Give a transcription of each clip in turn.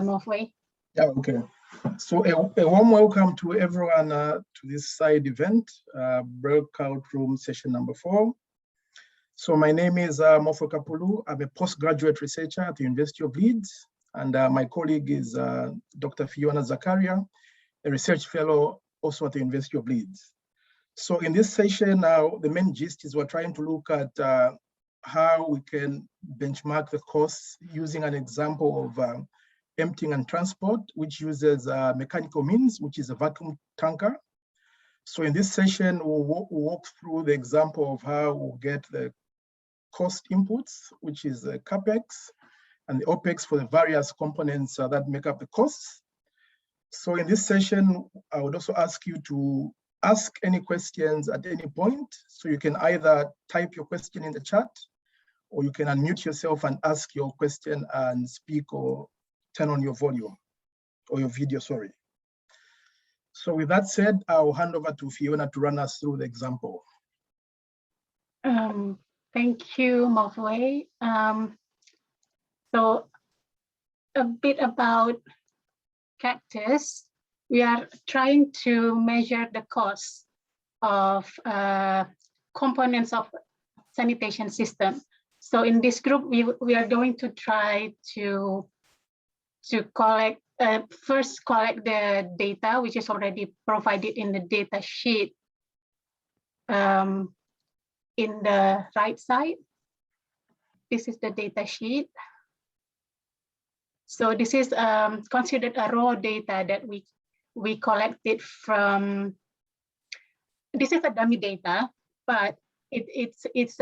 Northway. Yeah, okay. So a warm welcome to everyone to this side event, Breakout Room session number 4. So my name is Mofo Kapulu. I'm a postgraduate researcher at the University of Leeds, and my colleague is Dr. Fiona Zakaria, a research fellow also at the University of Leeds. So in this session, the main gist is we're trying to look at how we can benchmark the costs using an example of emptying and transport, which uses mechanical means, which is a vacuum tanker. So in this session, we'll walk through the example of how we'll get the cost inputs, which is the CapEx, and the OpEx for the various components that make up the costs. So in this session, I would also ask you to ask any questions at any point. So you can either type your question in the chat, or you can unmute yourself and ask your question and speak or turn on your volume or your video, sorry. So with that said, I'll hand over to Fiona to run us through the example. Thank you, Mofway. So a bit about Cactus. We are trying to measure the cost of components of sanitation system. So in this group, we are going to try to collect, first collect the data, which is already provided in the data sheet in the right side. This is the data sheet. So this is considered a raw data that we collected from, this is a dummy data, but it's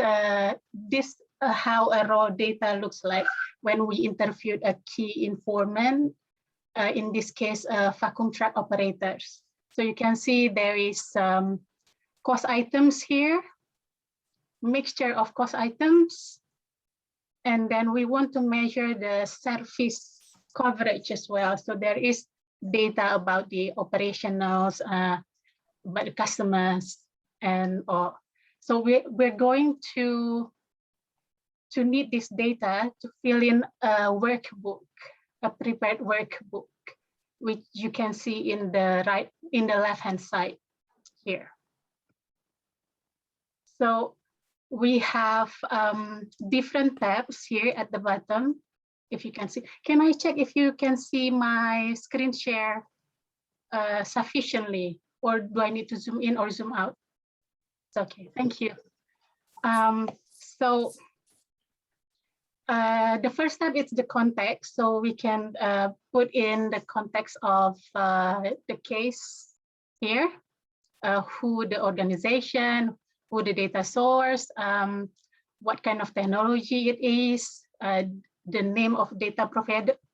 how a raw data looks like when we interviewed a key informant, in this case, vacuum truck operators. So you can see there is cost items here, mixture of cost items, and then we want to measure the service coverage as well. So there is data about the operationals, about the customers, and all. So we're going to need this data to fill in a workbook, a prepared workbook, which you can see in the left-hand side here. So we have different tabs here at the bottom. If you can see, can I check if you can see my screen share sufficiently, or do I need to zoom in or zoom out? It's okay, thank you. So the first tab is the context. So we can put in the context of the case here, who the organization, who the data source, what kind of technology it is, the name of data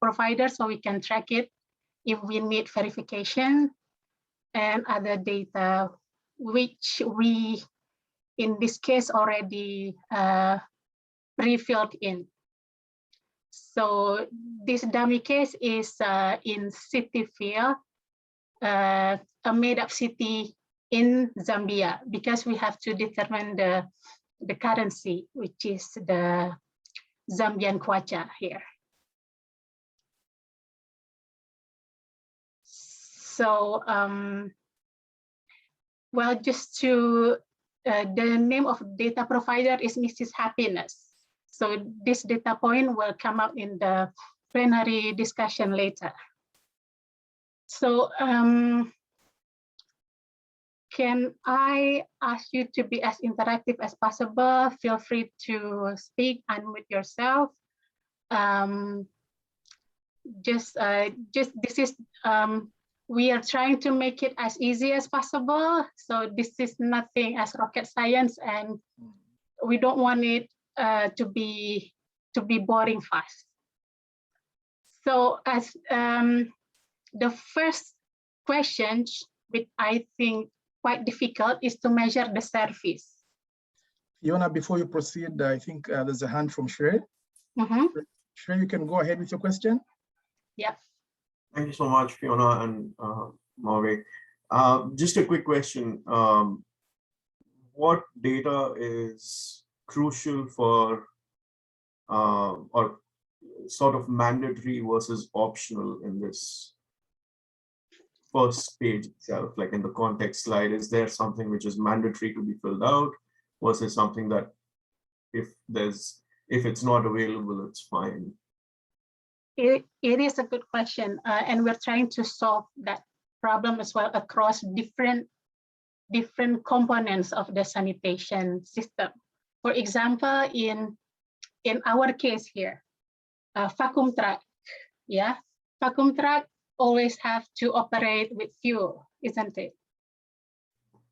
provider, so we can track it if we need verification, and other data, which we, in this case, already pre-filled in. So this dummy case is in Cityville, a made-up city in Zambia, because we have to determine the currency, which is the Zambian kwacha here. So, well, just to, the name of data provider is Mrs. Happiness. So this data point will come up in the plenary discussion later. So can I ask you to be as interactive as possible? Feel free to speak, unmute yourself. This is, we are trying to make it as easy as possible. So this is nothing as rocket science, and we don't want it to be boring fast. So as the first question, which I think quite difficult, is to measure the service. Fiona, before you proceed, I think there's a hand from Shrey. Shrey, you can go ahead with your question. Yeah. Thank you so much, Fiona and Maureen. Just a quick question. What data is crucial for, or sort of mandatory versus optional in this first page itself? Like in the context slide, is there something which is mandatory to be filled out versus something that if it's not available, it's fine? It is a good question, and we're trying to solve that problem as well across different components of the sanitation system. For example, in our case here, vacuum truck, yeah, vacuum truck always have to operate with fuel, isn't it?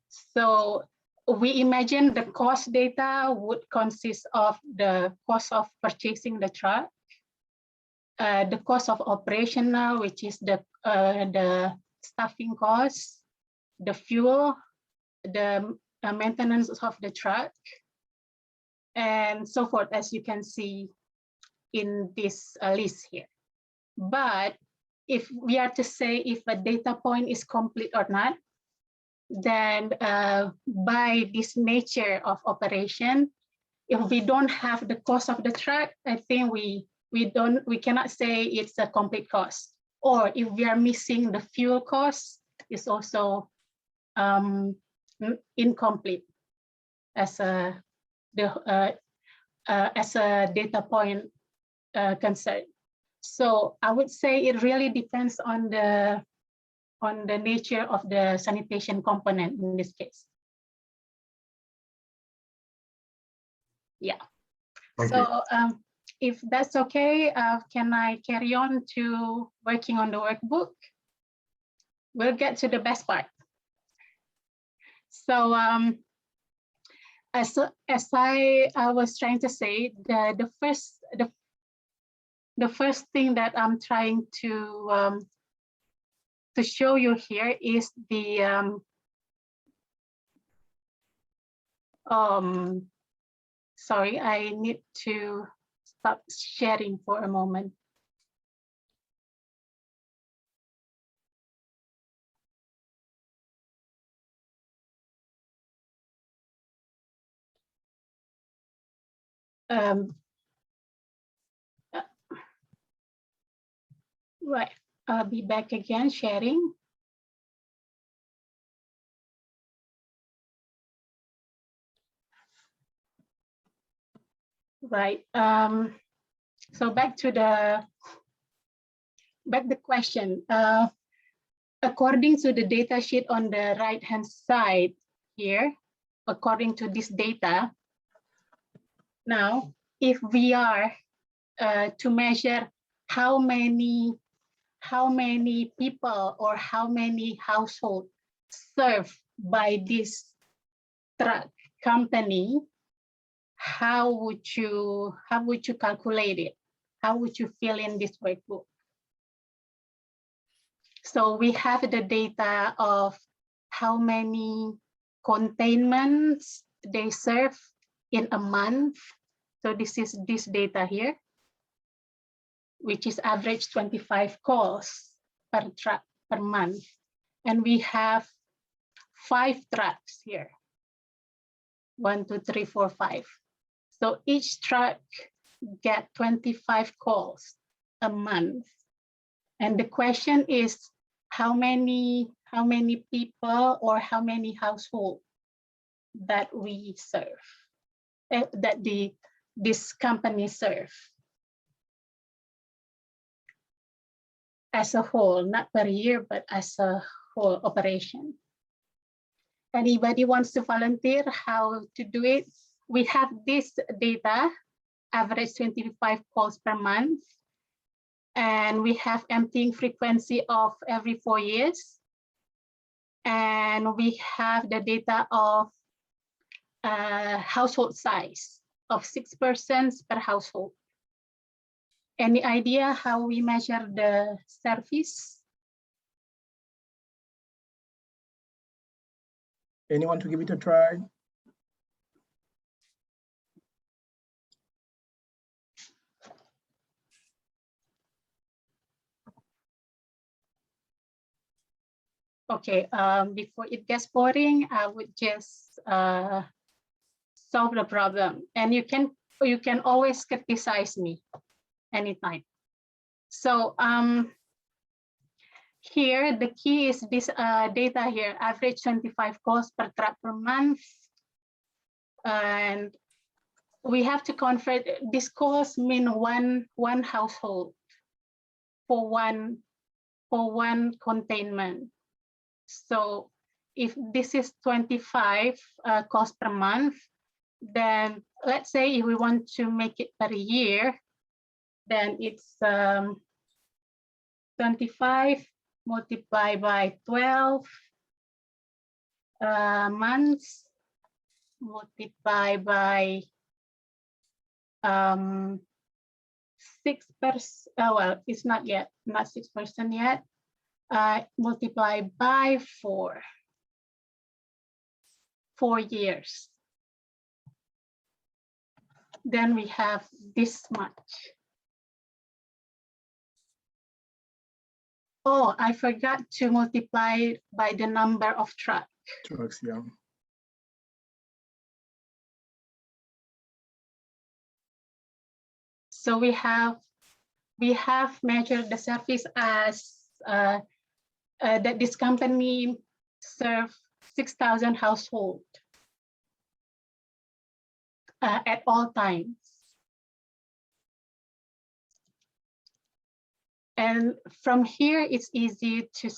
So we imagine the cost data would consist of the cost of purchasing the truck, the cost of operational, which is the staffing cost, the fuel, the maintenance of the truck, and so forth, as you can see in this list here. But if we are to say if a data point is complete or not, then by this nature of operation, if we don't have the cost of the truck, I think we cannot say it's a complete cost. Or if we are missing the fuel cost, it's also incomplete as a data point concern. So I would say it really depends on the nature of the sanitation component in this case. Yeah. Thank you. If that's okay, can I carry on to working on the workbook? We'll get to the best part. So as I was trying to say, the first thing that I'm trying to show you here is the sorry, I need to stop sharing for a moment. Right, I'll be back again sharing. Right. So back to the question. According to the data sheet on the right-hand side here, according to this data, now if we are to measure how many people or how many households served by this truck company, how would you calculate it? How would you fill in this workbook? So we have the data of how many containments they serve in a month. So this is this data here, which is average 25 calls per truck per month. And we have 5 trucks here. 1, 2, 3, 4, 5. So each truck get 25 calls a month. And the question is how many people or how many households that we serve, that this company serve as a whole, not per year, but as a whole operation. Anybody wants to volunteer how to do it? We have this data, average 25 calls per month. And we have emptying frequency of every 4 years. And we have the data of household size of 6 persons per household. Any idea how we measure the service? Anyone to give it a try? Okay, before it gets boring, I would just solve the problem. And you can always criticize me. anytime. So here, the key is this data here, average 25 calls per truck per month. And we have to convert, this calls mean one household for one containment. So if this is 25 calls per month, then let's say if we want to make it per year, then it's 25 multiplied by 12 months, multiplied by 6%. Well, it's not 6% yet. Multiplied by 4 years. Then we have this much. Oh, I forgot to multiply by the number of trucks. Trucks, yeah. So we have measured the service as that this company serve 6,000 households at all times. And from here, it's easy to,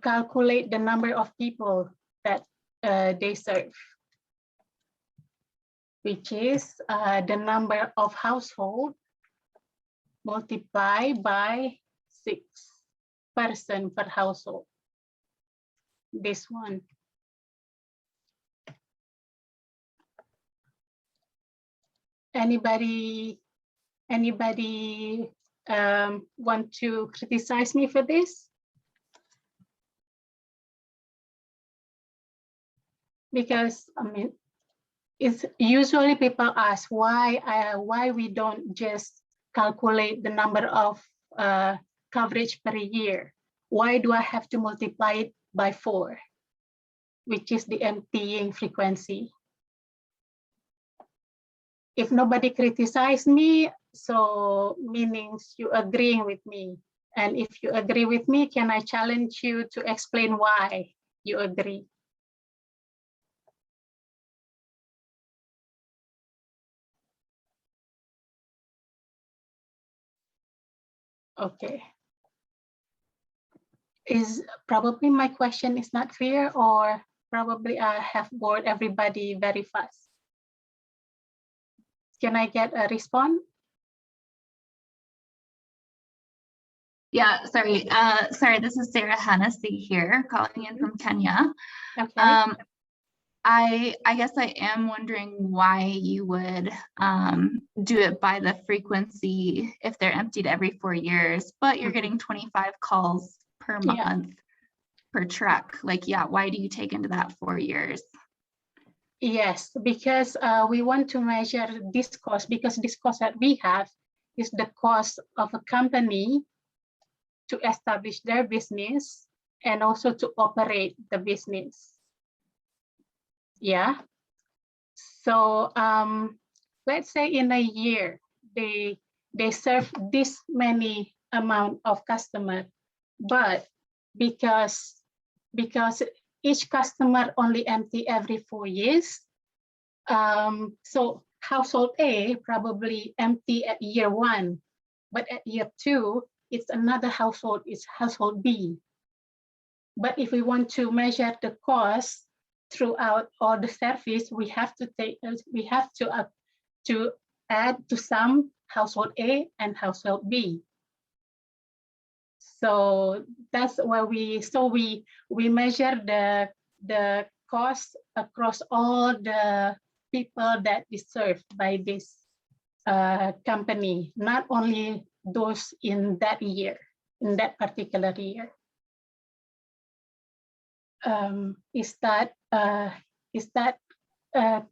calculate the number of people that they serve, which is the number of households multiplied by 6 person per household. This one. Anybody want to criticize me for this? Because I mean, it's usually people ask why we don't just calculate the number of coverage per year. Why do I have to multiply it by 4, which is the emptying frequency? If nobody criticized me, so meanings you agreeing with me. And if you agree with me, can I challenge you to explain why you agree? Okay. Is probably my question is not clear, or probably I have bored everybody very fast. Can I get a response? Yeah, sorry. This is Sarah Hennessy here, calling in from Kenya. Okay. I guess I am wondering why you would do it by the frequency if they're emptied every 4 years, but you're getting 25 calls per month per truck. Like, yeah, why do you take into that 4 years? Yes, because we want to measure this cost, because this cost that we have is the cost of a company to establish their business and also to operate the business. Yeah. So let's say in a year, they serve this many amount of customer, but because each customer only empty every 4 years, so household A probably empty at year 1, but at year 2, it's another household, it's household B. But if we want to measure the cost throughout all the service, we have to add to some household A and household B. So that's why we measure the cost across all the people that is served by this company, not only those in that year, in that particular year. Is that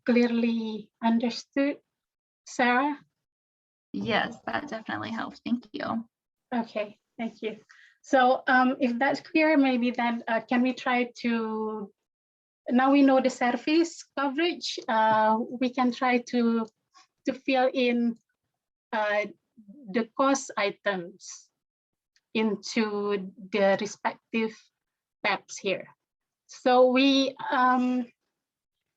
clearly understood, Sarah? Yes, that definitely helps. Thank you. Okay, thank you. So if that's clear, maybe then can we try to now we know the surface coverage, we can try to fill in the cost items into the respective tabs here. So we,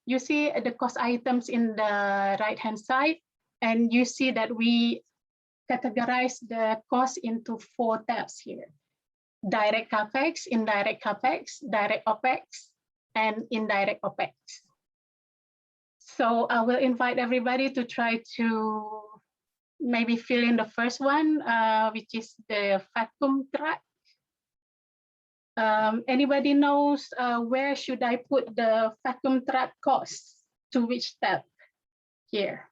you see the cost items in the right-hand side, and you see that we categorize the cost into 4 tabs here: direct capex, indirect capex, direct opex, and indirect opex. So I will invite everybody to try to maybe fill in the first one, which is the vacuum track. Anybody knows where should I put the vacuum track costs, to which tab here?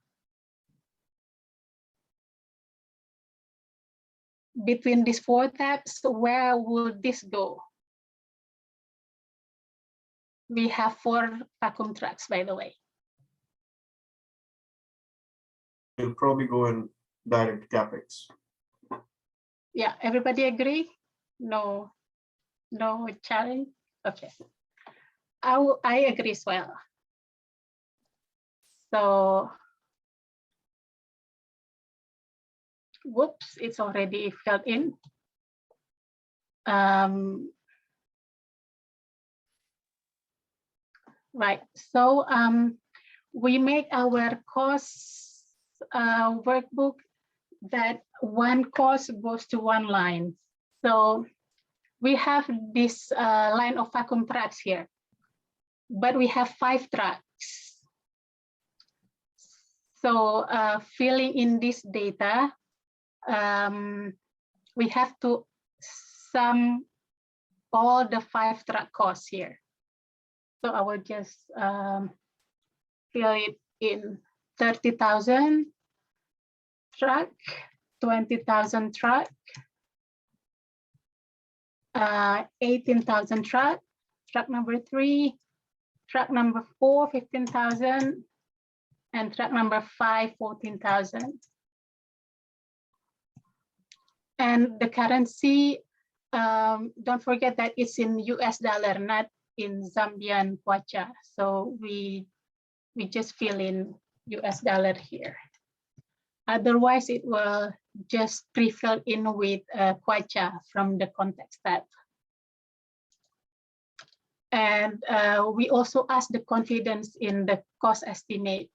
Between these 4 tabs, where would this go? We have 4 vacuum tracks, by the way. It'll probably go in direct capex. Yeah, everybody agree? No, no challenge? Okay. I agree as well. So, whoops, it's already filled in. Right, so we make our costs workbook that one cost goes to one line. So we have this line of vacuum tracks here, but we have 5 tracks. So filling in this data, we have to sum all the 5 track costs here. So I will just fill it in: 30,000 truck, 20,000 truck, 18,000 truck, truck number 3, truck number 4, 15,000, and truck number 5, 14,000. And the currency, don't forget that it's in US dollar, not in Zambian kwacha. So we just fill in US dollar here. Otherwise, it will just pre-fill in with kwacha from the context tab. And we also ask the confidence in the cost estimate.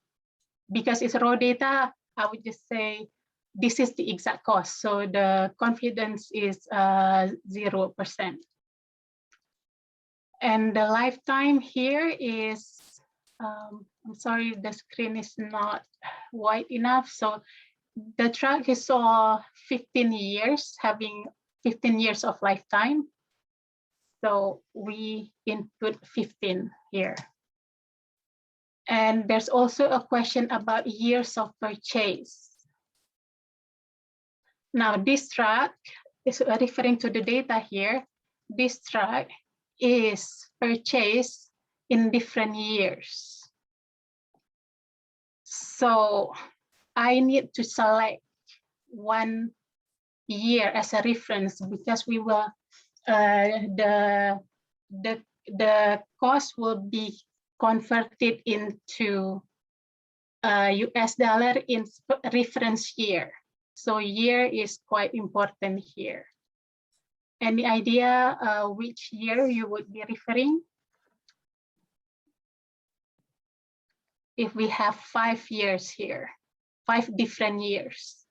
Because it's raw data, I would just say this is the exact cost. So the confidence is 0%. And the lifetime here is, I'm sorry, the screen is not wide enough. So the truck is 15 years, having 15 years of lifetime. So we input 15 here. And there's also a question about years of purchase. Now this truck is referring to the data here. This truck is purchased in different years. So I need to select one year as a reference because we will the cost will be converted into US dollar in reference year. So year is quite important here. Any idea which year you would be referring? If we have 5 years here, 5 different years.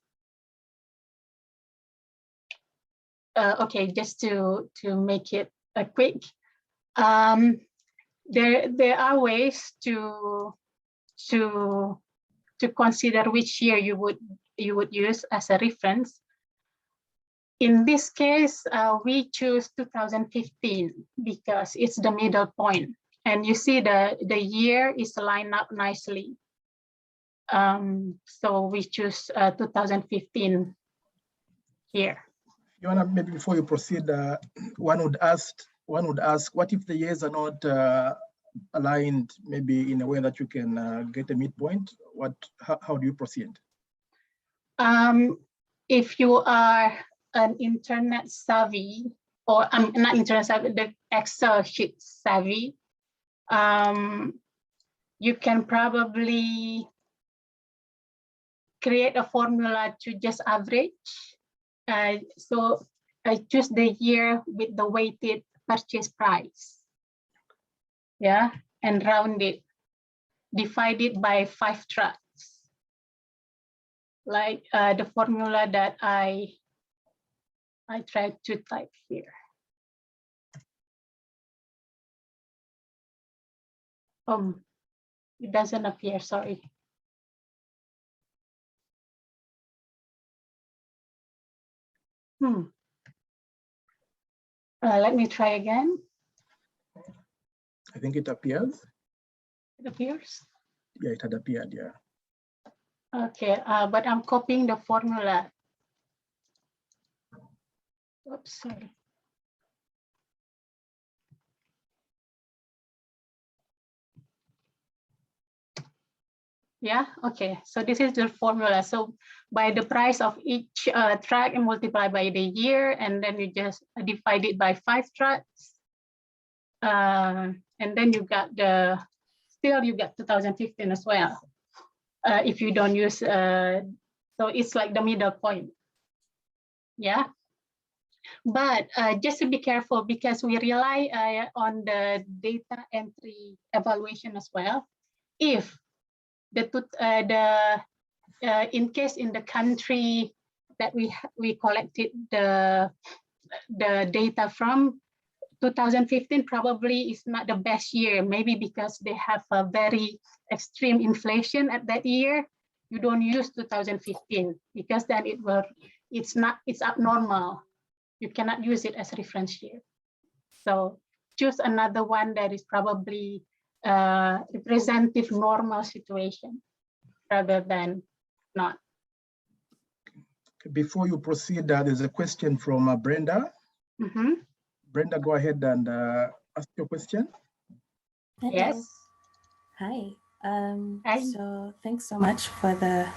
Okay, just to make it quick. There are ways to consider which year you would use as a reference. In this case, we choose 2015 because it's the middle point. And you see the year is lined up nicely. So we choose 2015 here. Joanna, maybe before you proceed, one would ask, what if the years are not aligned, maybe in a way that you can get a midpoint? How do you proceed? If you are an internet savvy, or not internet savvy, the Excel sheet savvy, you can probably create a formula to just average. So I choose the year with the weighted purchase price. Yeah, and round it, divide it by 5 trucks. Like the formula that I tried to type here. It doesn't appear, sorry. Let me try again. I think it appears. It appears. Yeah, it had appeared, yeah. Okay, but I'm copying the formula. Oops, sorry. Yeah, okay, so this is the formula. So by the price of each truck and multiply by the year, and then you just divide it by 5 trucks. And then you got still you got 2015 as well. If you don't use, so it's like the middle point. Yeah. But just to be careful, because we rely on the data entry evaluation as well. If in case in the country that we collected the data from, 2015 probably is not the best year, maybe because they have a very extreme inflation at that year. You don't use 2015 because then it's abnormal. You cannot use it as a reference year. So choose another one that is probably representative normal situation rather than not. Before you proceed, there's a question from Brenda. Brenda, go ahead and ask your question. Hello. Yes. Hi. Hi. So thanks so much for the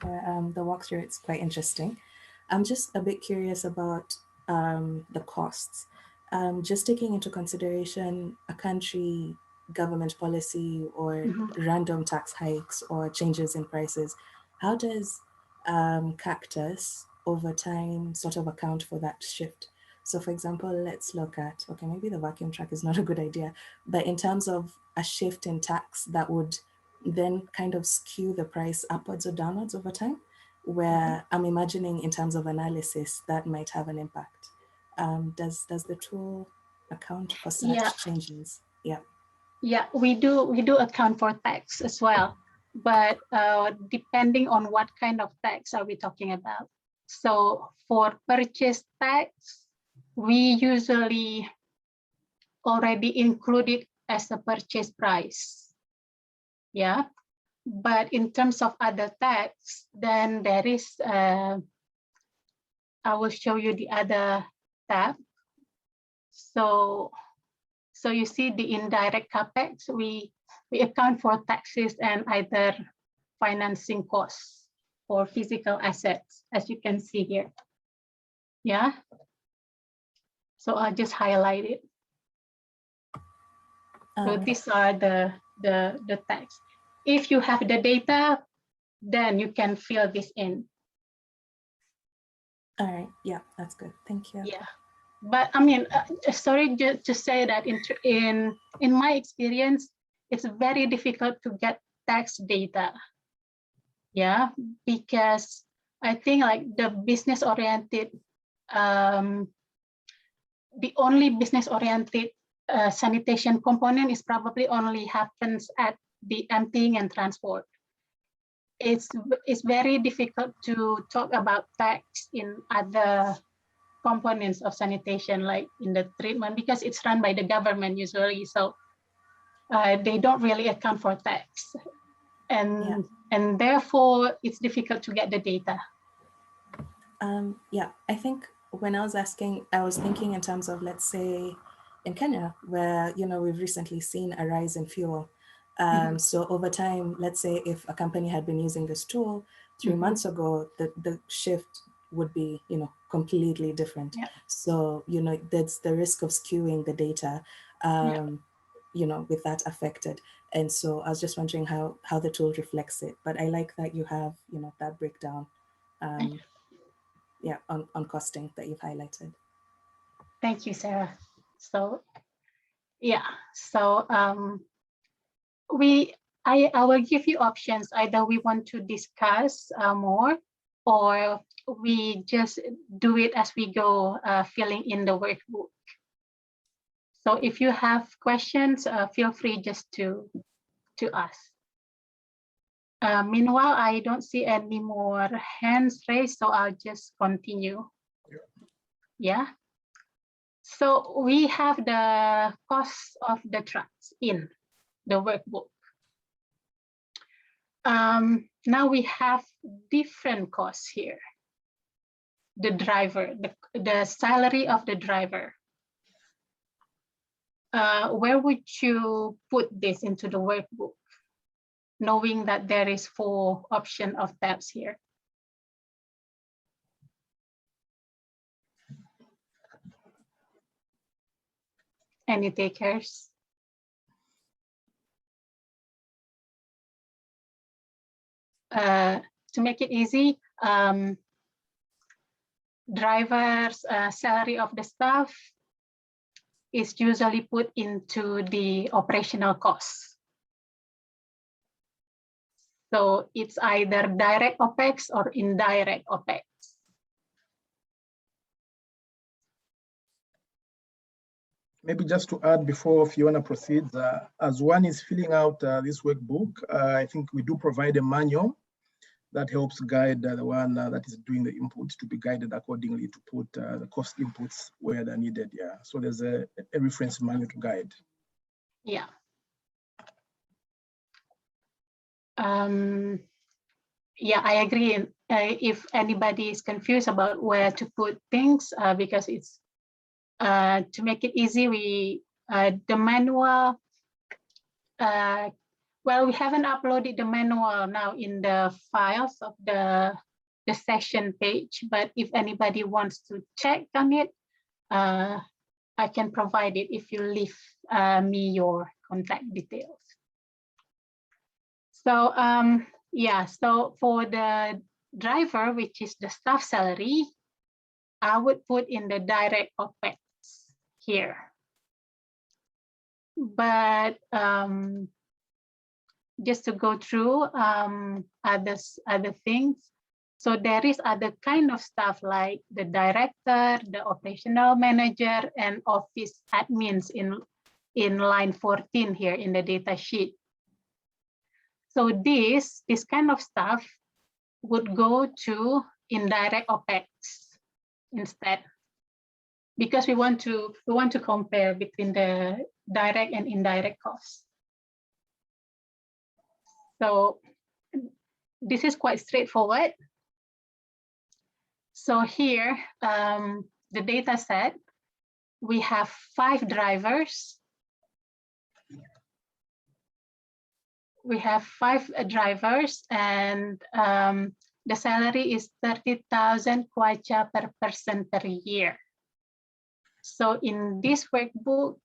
walkthrough. It's quite interesting. I'm just a bit curious about the costs. Just taking into consideration a country government policy or random tax hikes or changes in prices, how does Cactus over time sort of account for that shift? So for example, let's look at, okay, maybe the vacuum truck is not a good idea, but in terms of a shift in tax that would then kind of skew the price upwards or downwards over time, where I'm imagining in terms of analysis that might have an impact. Does the tool account for such changes? Yeah. Yeah, we do account for tax as well, but depending on what kind of tax are we talking about. So for purchase tax, we usually already include it as a purchase price. Yeah, but in terms of other tax, then there is, I will show you the other tab. So you see the indirect capex, we account for taxes and either financing costs for physical assets, as you can see here. Yeah. So I'll just highlight it. So these are the tax. If you have the data, then you can fill this in. All right. Yeah, that's good. Thank you. Yeah. But I mean, sorry to say that in my experience, it's very difficult to get tax data. Yeah, because I think like the business oriented, the only business oriented sanitation component is probably only happens at the emptying and transport. It's very difficult to talk about tax in other components of sanitation, like in the treatment, because it's run by the government usually. So they don't really account for tax. And therefore it's difficult to get the data. Yeah, I think when I was asking, I was thinking in terms of, let's say in Kenya, where, you know, we've recently seen a rise in fuel. So over time, let's say if a company had been using this tool 3 months ago, the shift would be, you know, completely different. So, you know, there's the risk of skewing the data. with that affected. And so I was just wondering how the tool reflects it. But I like that you have, that breakdown, yeah, on costing that you've highlighted. Thank you, Sarah. So, yeah, so I will give you options. Either we want to discuss more, or we just do it as we go, filling in the workbook. So if you have questions, feel free just to ask. Meanwhile, I don't see any more hands raised, so I'll just continue. Yeah. So we have the cost of the trucks in the workbook. Now we have different costs here. The driver, the salary of the driver. Where would you put this into the workbook, knowing that there is 4 options of tabs here? Any takers? To make it easy, driver's salary of the staff is usually put into the operational costs. So it's either direct OPEX or indirect OPEX. Maybe just to add before Fiona proceeds, as one is filling out this workbook, I think we do provide a manual that helps guide the one that is doing the inputs to be guided accordingly to put the cost inputs where they're needed. Yeah, so there's a reference manual to guide. Yeah. Yeah, I agree. If anybody is confused about where to put things, because it's to make it easy, we the manual. Well, we haven't uploaded the manual now in the files of the session page, but if anybody wants to check on it, I can provide it if you leave me your contact details. So yeah, so for the driver, which is the staff salary, I would put in the direct OPEX here. But just to go through other things. So there is other kind of stuff like the director, the operational manager, and office admins in line 14 here in the data sheet. So this kind of stuff would go to indirect OPEX instead, because we want to compare between the direct and indirect costs. So this is quite straightforward. So here, the data set, we have 5 drivers. We have 5 drivers, and the salary is 30,000 kwacha per person per year. So in this workbook,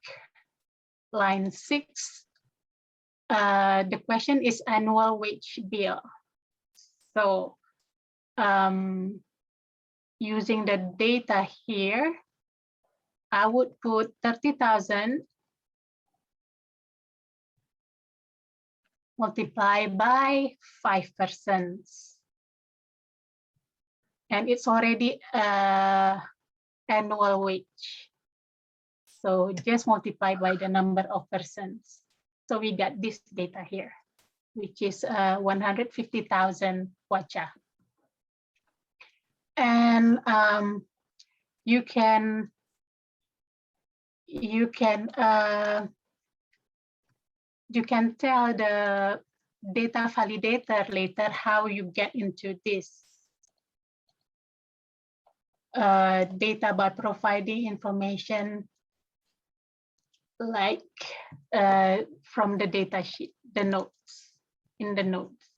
line 6, the question is annual wage bill. So using the data here, I would put 30,000 multiplied by 5%. And it's already annual wage. So just multiply by the number of persons. So we got this data here, which is 150,000 kwacha. And you can tell the data validator later how you get into this data by providing information like from the data sheet, the notes, in the notes.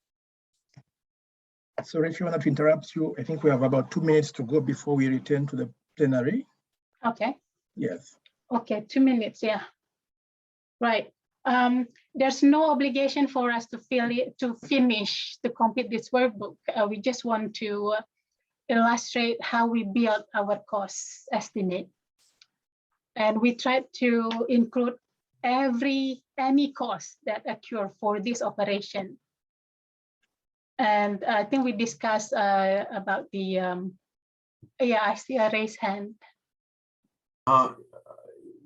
Sorry if you want to interrupt you. I think we have about 2 minutes to go before we return to the plenary. Okay. Yes. Okay, 2 minutes, yeah. Right. There's no obligation for us to complete this workbook. We just want to illustrate how we build our cost estimate. And we try to include any cost that occur for this operation. And I think we discussed about the, yeah, I see a raised hand.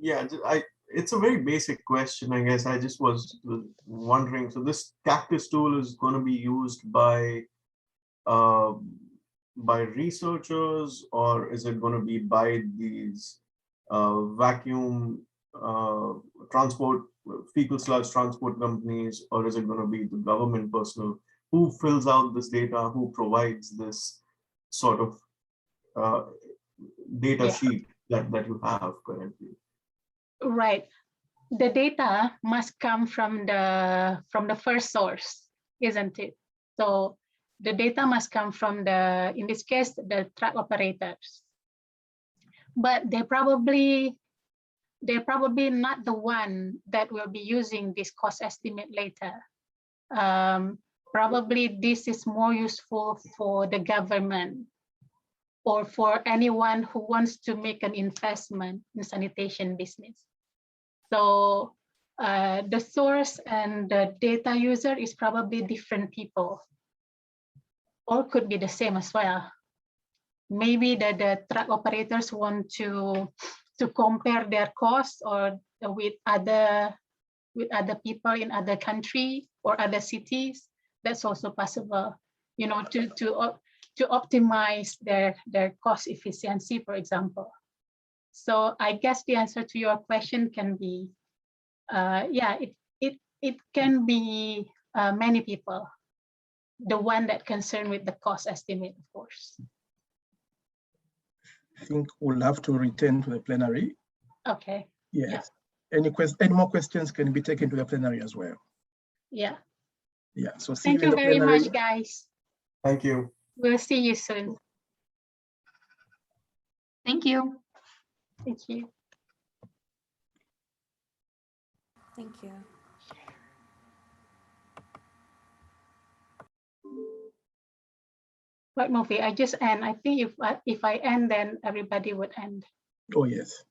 Yeah, it's a very basic question, I guess. I just was wondering, so this cactus tool is going to be used by researchers, or is it going to be by these vacuum transport, fecal sludge transport companies, or is it going to be the government personnel? Who fills out this data? Who provides this sort of data sheet that you have currently? Right. The data must come from the first source, isn't it? So the data must come from in this case, the truck operators. But they're probably not the one that will be using this cost estimate later. Probably this is more useful for the government or for anyone who wants to make an investment in sanitation business. So the source and the data user is probably different people, or could be the same as well. Maybe the truck operators want to compare their costs or with other people in other country or other cities. That's also possible, you know, to optimize their cost efficiency, for example. So I guess the answer to your question can be, yeah, it can be many people. The one that concerned with the cost estimate, of course. I think we'll have to return to the plenary. Okay. Yes. Yeah. Any more questions can be taken to the plenary as well. Yeah. Yeah. So see thank you in you the very plenary. much, guys. Thank you. We'll see you soon. Thank you. Thank you. Thank you. What movie? I just end. I think if I end, then everybody would end. Oh, yes.